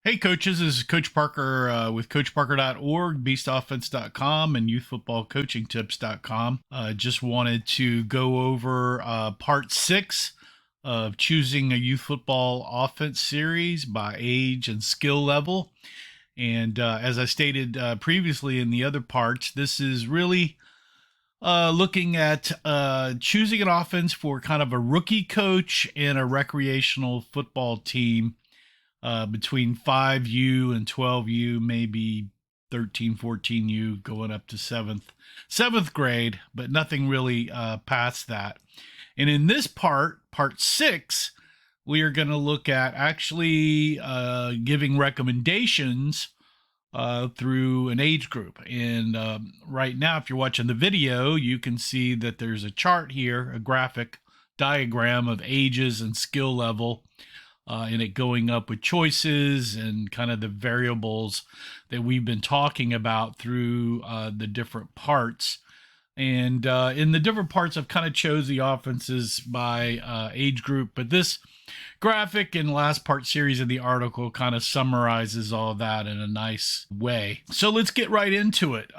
Hey, coaches, this is Coach Parker with CoachParker.org, BeastOffense.com, and YouthFootballCoachingTips.com. Just wanted to go over part 6 of choosing a youth football offense series by age and skill level. And as I stated previously in the other parts, this is really looking at choosing an offense for kind of a rookie coach and a recreational football team between 5U and 12U, maybe 13, 14U, going up to seventh grade, but nothing really past that. And in this part 6, we are going to look at actually giving recommendations through an age group. And right now, if you're watching the video, you can see that there's a chart here, a graphic diagram of ages and skill level, and it going up with choices and kind of the variables that we've been talking about through the different parts. And in the different parts, I've kind of chose the offenses by age group, but this graphic and last part series of the article kind of summarizes all that in a nice way. So let's get right into it.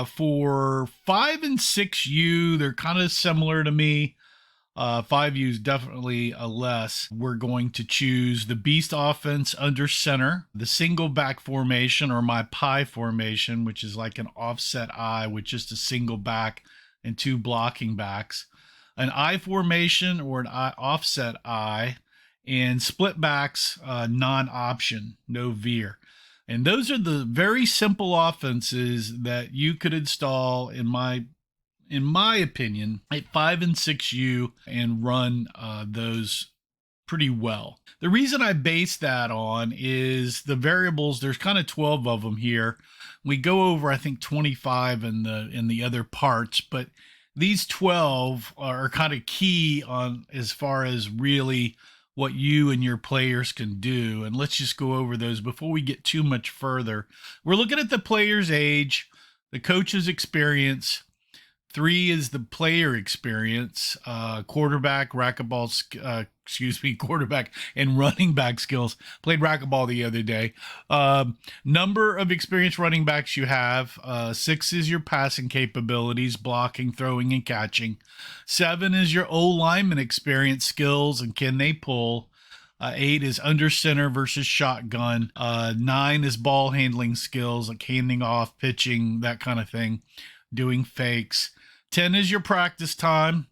For 5 and 6U, they're kind of similar to me. 5U is definitely a less. We're going to choose the beast offense under center, the single back formation or my pie formation, which is like an offset I with just a single back and 2 blocking backs, an I formation or an offset I, and split backs, non-option, no veer. And those are the very simple offenses that you could install in my opinion, at 5 and 6U and run those pretty well. The reason I base that on is the variables. There's kind of 12 of them here. We go over, I think, 25 in the other parts, but these 12 are kind of key on as far as really what you and your players can do. And let's just go over those before we get too much further. We're looking at the player's age, the coach's experience. 3 is the player experience, quarterback, quarterback and running back skills. Played racquetball the other day. Number of experienced running backs you have. 6 is your passing capabilities, blocking, throwing, and catching. 7 is your O-lineman experience, skills, and can they pull. 8 is under center versus shotgun. 9 is ball handling skills, like handing off, pitching, that kind of thing, doing fakes. 10 is your practice time.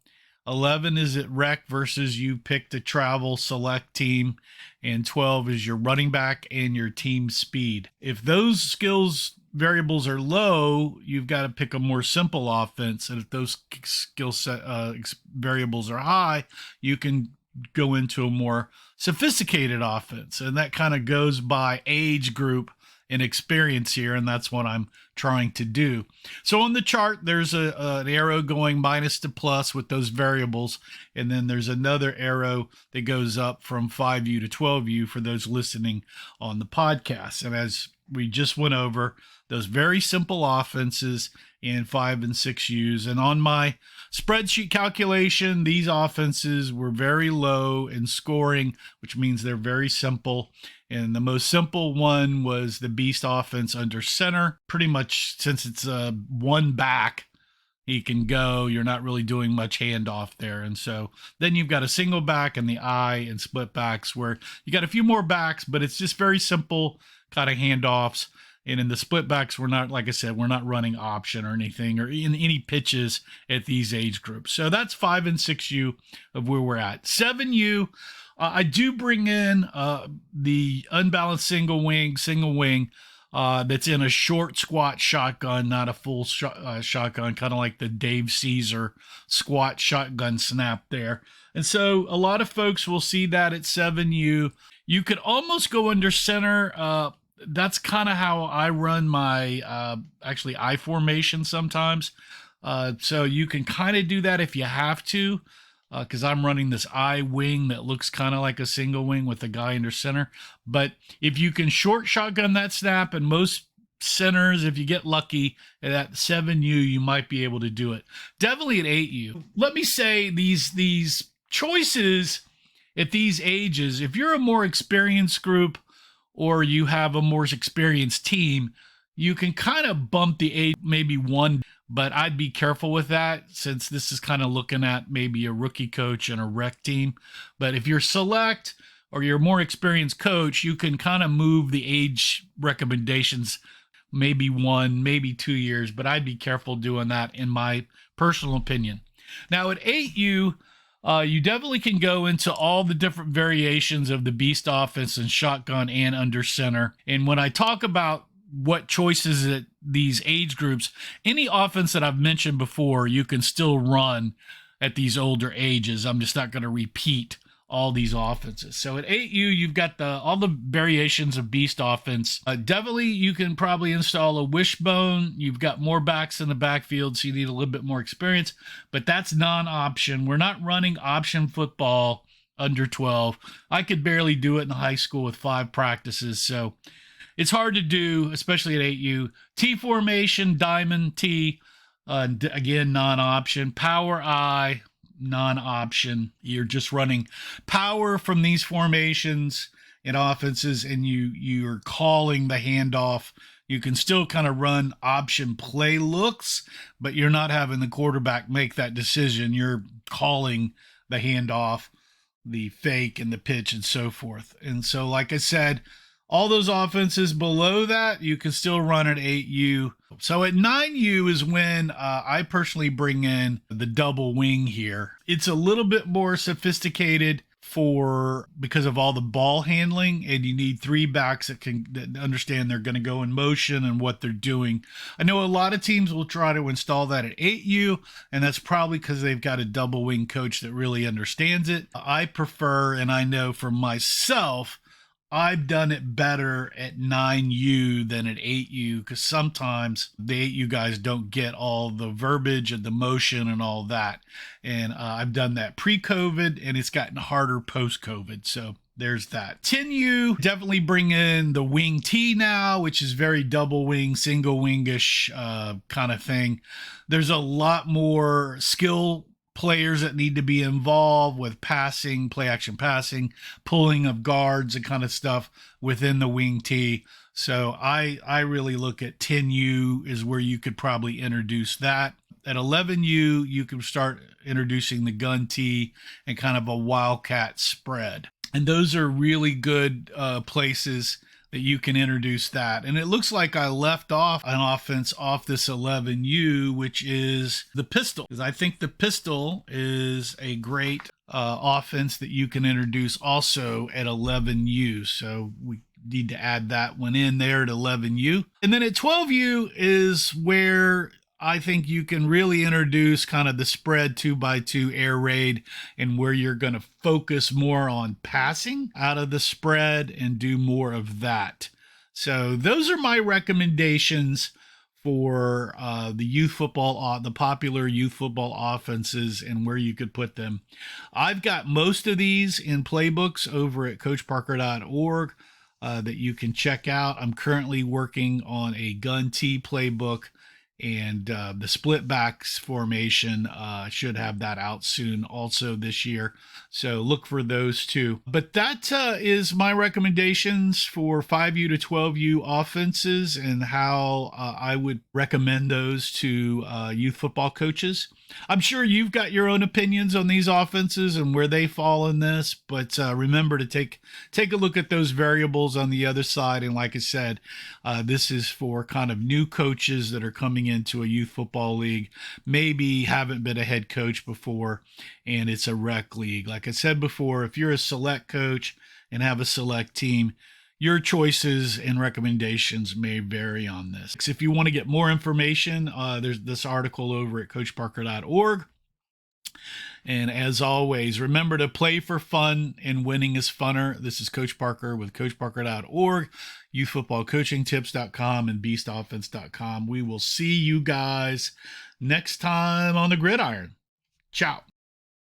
11 is at rec versus you picked a travel select team. And 12 is your running back and your team speed. If those skills variables are low, you've got to pick a more simple offense. And if those skill set variables are high, you can go into a more sophisticated offense. And that kind of goes by age group and experience here, and that's what I'm trying to do. So on the chart, there's an arrow going minus to plus with those variables, and then there's another arrow that goes up from 5U to 12U for those listening on the podcast. And as we just went over, those very simple offenses in 5 and 6Us. And on my spreadsheet calculation, these offenses were very low in scoring, which means they're very simple. And the most simple one was the beast offense under center. Pretty much, since it's one back, he can go. You're not really doing much handoff there. And so then you've got a single back and the I and split backs where you got a few more backs, but it's just very simple kind of handoffs. And in the split backs, we're not, like I said, we're not running option or anything or in any pitches at these age groups. So that's 5 and 6U of where we're at. 7U, I do bring in the unbalanced single wing that's in a short squat shotgun, not a full shotgun, kind of like the Dave Caesar squat shotgun snap there. And so a lot of folks will see that at 7U. You could almost go under center. That's kind of how I run my actually I formation sometimes. So you can kind of do that if you have to, because I'm running this I wing that looks kind of like a single wing with a guy under center. But if you can short shotgun that snap, and most centers, if you get lucky at 7U, you might be able to do it. Definitely at 8U. Let me say these choices at these ages, if you're a more experienced group, or you have a more experienced team, you can kind of bump the age maybe one, but I'd be careful with that since this is kind of looking at maybe a rookie coach and a rec team. But if you're select or you're a more experienced coach, you can kind of move the age recommendations maybe 1, maybe 2 years, but I'd be careful doing that in my personal opinion. Now at 8U, you definitely can go into all the different variations of the beast offense and shotgun and under center. And when I talk about what choices at these age groups, any offense that I've mentioned before, you can still run at these older ages. I'm just not going to repeat all these offenses. So at 8U, you've got all the variations of beast offense. Definitely, you can probably install a Wishbone. You've got more backs in the backfield, so you need a little bit more experience, but that's non-option. We're not running option football under 12. I could barely do it in high school with 5 practices, so it's hard to do, especially at 8U. T formation, diamond T, again, non-option. Power I, non-option. You're just running power from these formations and offenses, and you're calling the handoff. You can still kind of run option play looks, but you're not having the quarterback make that decision. You're calling the handoff, the fake, and the pitch, and so forth. And so, like I said, all those offenses below that, you can still run at 8U. So at 9U is when I personally bring in the double wing here. It's a little bit more sophisticated because of all the ball handling, and you need 3 backs that understand they're going to go in motion and what they're doing. I know a lot of teams will try to install that at 8U, and that's probably because they've got a double wing coach that really understands it. I prefer, and I know for myself, I've done it better at 9U than at 8U because sometimes the 8U guys don't get all the verbiage and the motion and all that. And I've done that pre-COVID, and it's gotten harder post-COVID. So there's that. 10U, definitely bring in the wing T now, which is very double wing, single wingish kind of thing. There's a lot more skill players that need to be involved with passing, play action passing, pulling of guards and kind of stuff within the wing T. So I really look at 10U is where you could probably introduce that. At 11U, you can start introducing the gun T and kind of a Wildcat spread. And those are really good places that you can introduce that. And it looks like I left off an offense off this 11U, which is the pistol. Because I think the pistol is a great offense that you can introduce also at 11U. So we need to add that one in there at 11U. And then at 12U is where I think you can really introduce kind of the spread 2x2 air raid, and where you're going to focus more on passing out of the spread and do more of that. So those are my recommendations for the youth football, the popular youth football offenses and where you could put them. I've got most of these in playbooks over at coachparker.org that you can check out. I'm currently working on a gun T playbook, and the split backs formation should have that out soon also this year. So look for those two. But that is my recommendations for 5U to 12U offenses and how I would recommend those to youth football coaches. I'm sure you've got your own opinions on these offenses and where they fall in this, but remember to take a look at those variables on the other side. And like I said, this is for kind of new coaches that are coming into a youth football league, maybe haven't been a head coach before, and it's a rec league. Like I said before, if you're a select coach and have a select team, your choices and recommendations may vary on this. If you want to get more information, there's this article over at coachparker.org. And as always, remember to play for fun, and winning is funner. This is Coach Parker with coachparker.org, youthfootballcoachingtips.com, and beastoffense.com. We will see you guys next time on the gridiron. Ciao.